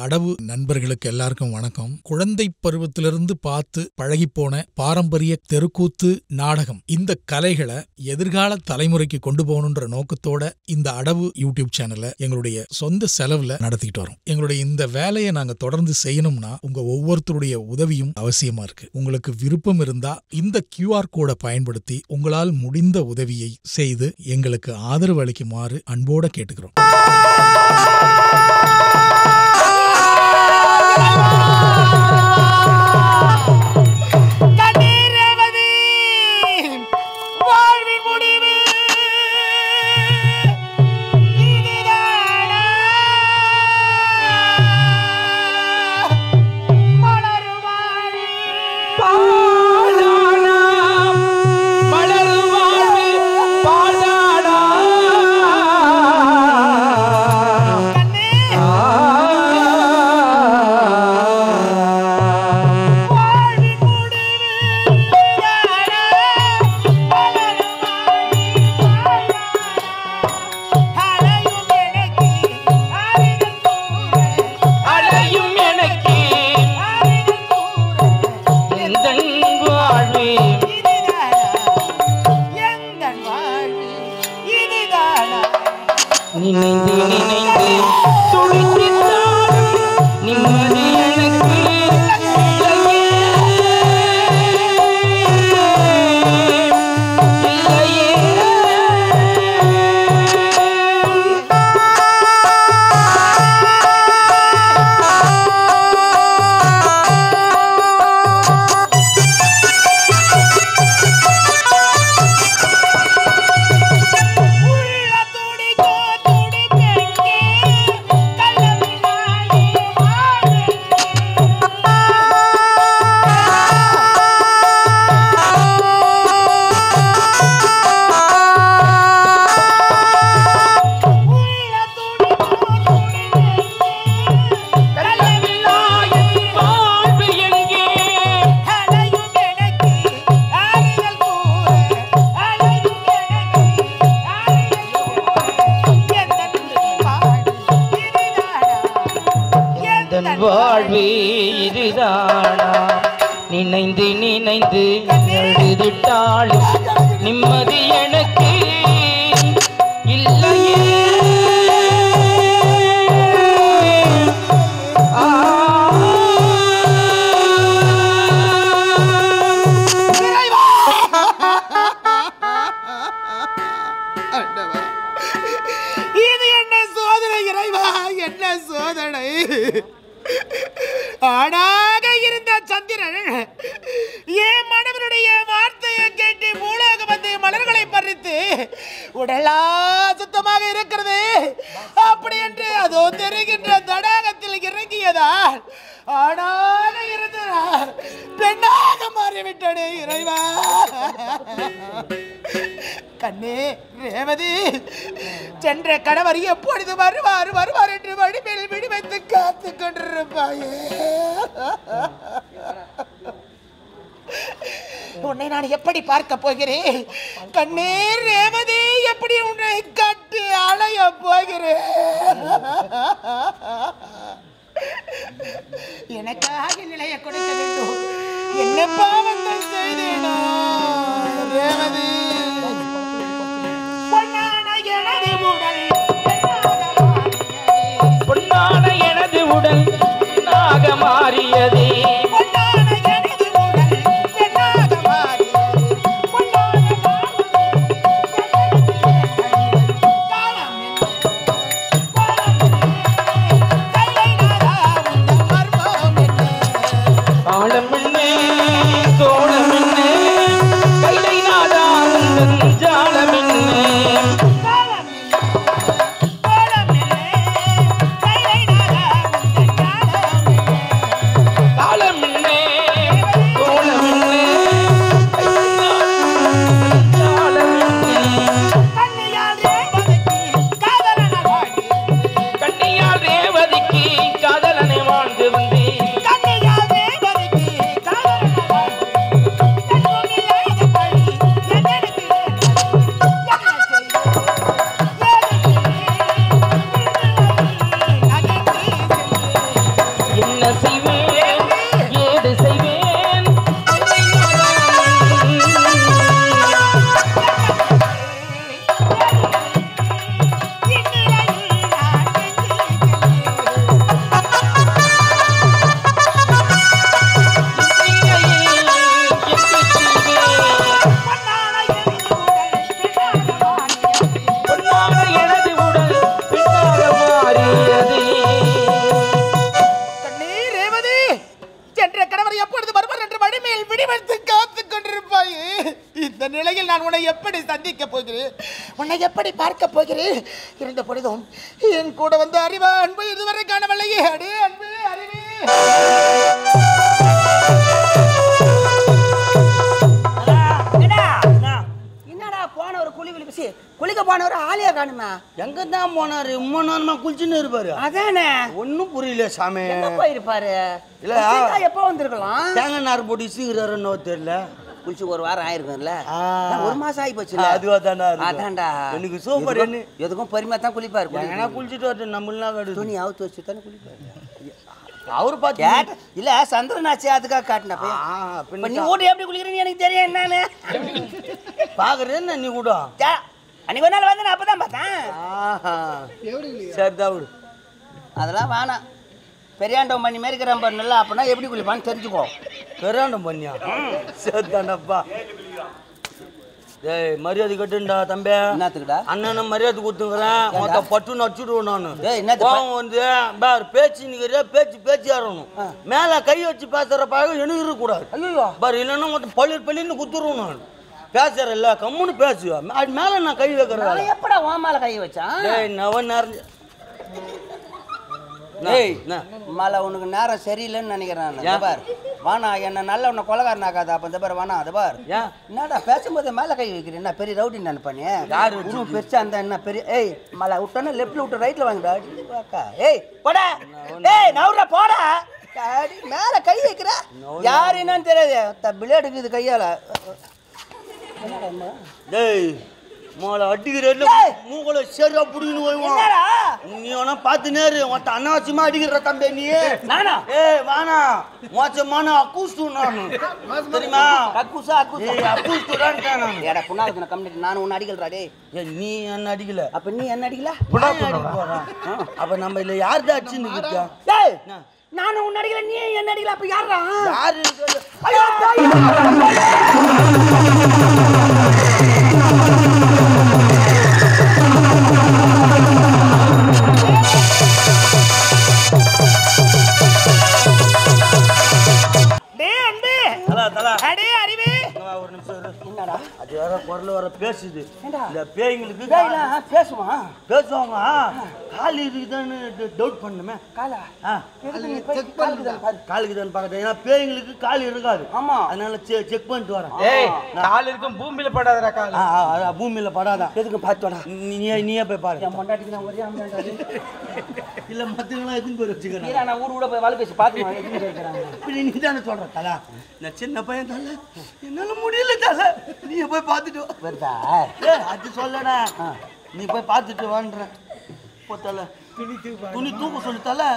அடவு நண்பர்களுக்கு எல்லாருக்கும் வணக்கம். குழந்தை பருவத்திலிருந்து பார்த்து பழகி போன பாரம்பரிய தெருக்கூத்து, நாடகம், இந்த கலைகளை எதிர்கால தலைமுறைக்கு கொண்டு போகணுன்ற நோக்கத்தோட இந்த அடவு யூடியூப் சேனலை எங்களுடைய சொந்த செலவுல நடத்திட்டு வரோம். எங்களுடைய இந்த வேலையை நாங்க தொடர்ந்து செய்யணும்னா உங்க ஒவ்வொருத்தருடைய உதவியும் அவசியமா இருக்கு. உங்களுக்கு விருப்பம் இருந்தா இந்த QR கோடை பயன்படுத்தி உங்களால் முடிந்த உதவியை செய்து எங்களுக்கு ஆதரவு அளிக்குமாறு அன்போட கேட்டுக்கிறோம். நினைந்து நினைந்து துடித்தாலும் நிம்மதி எனக்கு வாழ்வே இதுதானா? நினைந்து நினைந்து எழுதிட்டாலும் நிம்மதி எனக்கு இல்லையே. இது என்ன சோதனை இறைவா, என்ன சோதனை! ஆடாக இருந்த சந்திரன் என் மனவனுடைய வார்த்தையை கேட்டு பூலோக வந்து மலர்களை பறித்து உடலா சுத்தமாக இருக்கிறது அப்படி என்று அதோ தெரிகின்ற தடாகத்தில் இறங்கியதால் ஆடாக இருந்த பெண்ணாக மாறிவிட்டனே இறைவா. கண்ணே ரேவதி, சென்ற கணவர் எப்பொழுது வருவார் என்று வடிமேல் விடி வைத்து காத்து கொண்டிருப்பாயே. உன்னை நான் எப்படி பார்க்க போகிறேன்? கண்ணே ரேவதி, எப்படி உன்னை காட்டு அலைய போகிறேன்? எனக்காக நிலைய கொடுக்க வேண்டும். என்ன பாவத்தை செய்தேனோ ரேவதி? பொன்னான எனது உடல் நாக மாறியதே. செய்வேன் ஏது செய்வேன் நான் உன்னை எப்படி சந்திக்க போகிறேன், உன்னை எப்படி பார்க்க போகிறேன்? இருந்த பொழுதும் என் கூட வந்து அறிவா அன்பு இதுவரை காணவில்லையே. அடே அன்பு அறிவு. என்னடா போனவர் குளிக்க போனவர் ஆலியா காணுமா? எங்க தான் போனாரு? உம்ம நேரமா குளிச்சுன்னு இருப்பாரு. அதானே ஒன்னும் புரியல சாமி. எங்க போயிருப்பாரு? இல்ல எப்போ வந்திருக்கலாம்? தேங்காய் நார் போட்டு சீக்கிரம் தெரியல. குளிச்சு ஒரு வாரம் ஆயிருக்கும்ல, ஒரு மாசம் ஆகி போச்சு. அதுவா தானே? அதான்டா எனக்கு சூப்பர். என்ன எதுக்கும் பொறுமையா தான் குளிப்பாரு. ஏன்னா குளிச்சுட்டு வரட்டும், நம்மளாம் கடு துணி அவுத்து வச்சு தானே குளிப்பாரு. அவரு பார்த்து இல்ல சந்திரனாச்சு அதுக்காக காட்டின. நீ கூட எப்படி குளிக்கிறீன்னு எனக்கு தெரியும். என்னன்னு பாக்குறேன் நீ கூட அன்னைக்கு ஒரு நாள் வந்து நான் அப்பதான் பார்த்தேன். சரிதான் விடு, அதெல்லாம் வேணாம். பெரியாண்டம் பண்ணி மாரி இருக்கிறான் பாரு, நல்லா அப்படின்னா எப்படி குளிப்பான்னு தெரிஞ்சுக்கோ. பெரியாண்டம் பண்ணியா? சரிதானப்பா. டேய் மரியாதை கட்டுண்டா தம்பி. என்னத்துக்குடா? அண்ணன் மரியாதை கொடுத்துக்கிறேன். மொத்த பட்டுன்னு அடிச்சுடுவோம் நான். என்னது வந்து பார் பேச்சு நிக்கிற பேச்சு ஆறணும். மேல கை வச்சு பேசுற பழகம் எனக்கு இருக்கக்கூடாது. ஐயோ பார் இல்லைன்னா மொத்தம் பள்ளின்னு குத்துருவோம். நான் பேசுறேன்ல கம்முன்னு பேசுவேன். அது மேல நான் கை வைக்கிறேன். எப்படா ஓமால கை வச்சான்? டேய் நவன் நேரம் மலை உனக்கு நேரம் சரியில்லைன்னு நினைக்கிறேன். பார் வானா என்ன நல்ல உன்னை கொலகாரன் ஆகாது. அப்ப இந்த பார் வானா அது பார். என்னடா பேசும்போது மேல கை வைக்கிறேன்? என்ன பெரிய ரவுடி நினைப்பானே? யாரு இன்னும் பெருசா அந்த என்ன பெரிய? ஏய் மலை விட்டோன்னா லெப்ட்ல விட்டு ரைட்ல வாங்கிடா. ஏய் போடா, ஏய் நவுற போடா. மேல கை வைக்கிற யாரு என்னன்னு தெரியாது. பிளேடு இருக்குது கையால. டேய் மோளை அடிக்கிறேன் மூக்கல சரியா புடின்னு போய்வான். நீ வேணா பார்த்து நேரு மொத்த அனாவசியமா அடிக்கிற தம்பி நீ. நானா? ஏய் வானா மோசமான அக்கூஸ்டு நானு தெரியுமா? அக்கூசா அக்கூஸ்டுடான் நான். ஏடா புண்ணாக்கு கம்ப்ளீட் நான் உன்னை அடிக்கலடா. டேய் நீ என்ன அடிக்கல? அப்ப நீ என்ன அடிக்கல? அப்ப நம்ம இல்ல யார்தான் அடிச்சு நிக்கியா? டேய் நானும் உன்னை அடிக்கல, நீ என்ன அடிக்கல. அப்ப யாரா? யாரு? ஐயோ என்னடா அது வேற குரல் வர பேசுது. இந்த பேய்களுக்கு பேசுமா? பேசுவாங்க. கால் இருக்குதான்னு டவுட் பண்ணுமே. காலா காலுக்குதான் பாக்குறேன். ஏன்னா பேய்களுக்கு கால் இருக்காது. ஆமா, அதனால செக் பண்ணிட்டு வரேன். கால் இருக்கும் பூமியில படாதடா. கால் பூமியில படாதான். எதுக்கு பார்த்து வாடா. நீயே போய் பாரு. என் பொண்டாட்டிக்கு நான் ஒரே அம்மாண்டாடி இல்ல மத்தவங்களாம் எதுவும் போய் வச்சுக்கிறேன். நான் ஊர் கூட போய் வாழ்க்கை வச்சு பார்த்து நீ தானே சொல்ற தலை. நான் சின்ன பையன் தலை, என்னால முடியல தலை. நீ போய் பார்த்துட்டு வருதா? அது சொல்லடா. நீ போய் பார்த்துட்டு வான்ற போத்தல. துணி தூக்க சொல்லு தலை.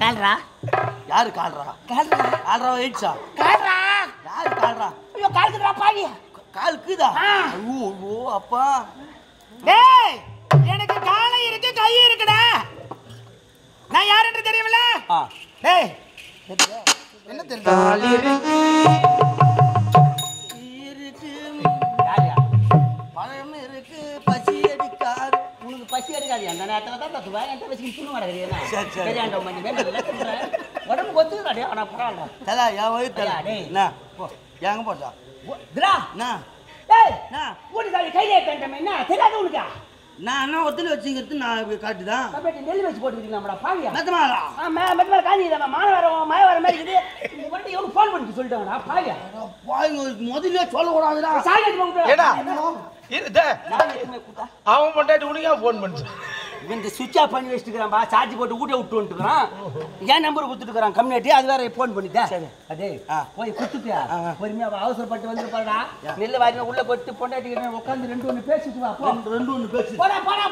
கால்ரா யாரு கால்ரா? கால்ரா எயிட்ஸா? யாரு கால்ரா? ஐயோ கால்க்குடா பாவி. கால்க்குதா? ஐயோ அப்பா. டேய் எனக்கு காலை இருக்கு கை இருக்குடா. நான் யார் என்று தெரியுமில்ல? டேய் என்ன தெரியும்? கால் இருக்கு பழம் இருக்கு பசி எடுக்காது. உனக்கு பசி எடுக்காது. அந்த நேரத்தில் தான் தத்துவா என்கிட்ட வச்சு துணி வடக்கிறீங்க. சரி. பெரியாண்டம் பண்ணி உடம்பு கொத்துக்கிறாடே. ஆனால் பரவாயில்ல. தலை என் வயிறு தலை. என்ன போ எங்க போட்டா? என்ன ஊட்டி சாலி கையிலே பேண்டமே என்ன தெரியாது உனக்கு? நான் என்ன ஒத்துல வச்சுங்கிறது நான் காட்டுதான். நெல் வச்சு போட்டுக்கிட்டீங்களா பாவியா? மெத்தமாடா. மெத்தமாட காஞ்சிதாமா மான வர மழை வர மாதிரி இருக்குது. இந்த மட்டும் எவ்வளோ ஃபோன் பண்ணி சொல்லிட்டாங்கடா பாவியா? முதல்ல சொல்லக்கூடாதுடா. ஏடா அவன் பொண்டாட்டி உனக்கே ஃபோன் பண்ணு. இந்த சுவிட்ச் ஆஃப் பண்ணி வச்சுட்டுக்கிறான்பா. சார்ஜ் போட்டு ஊட்ட விட்டு வந்துட்டுக்கிறான். என் நம்பர் கொடுத்துட்டுக்கிறான் கம்யூனிட்டி. அது வேற ஃபோன் பண்ணிட்டேன். அதே போய் கொடுத்துட்டியா? பொறுமையா அவசரப்பட்டு வந்து பாருடா. நெல் வாரி உள்ள கொட்டு பொண்டாட்டி உட்காந்து ரெண்டு ஒன்று பேசிட்டு வா. ரெண்டு ஒன்று பேசி போடா போடா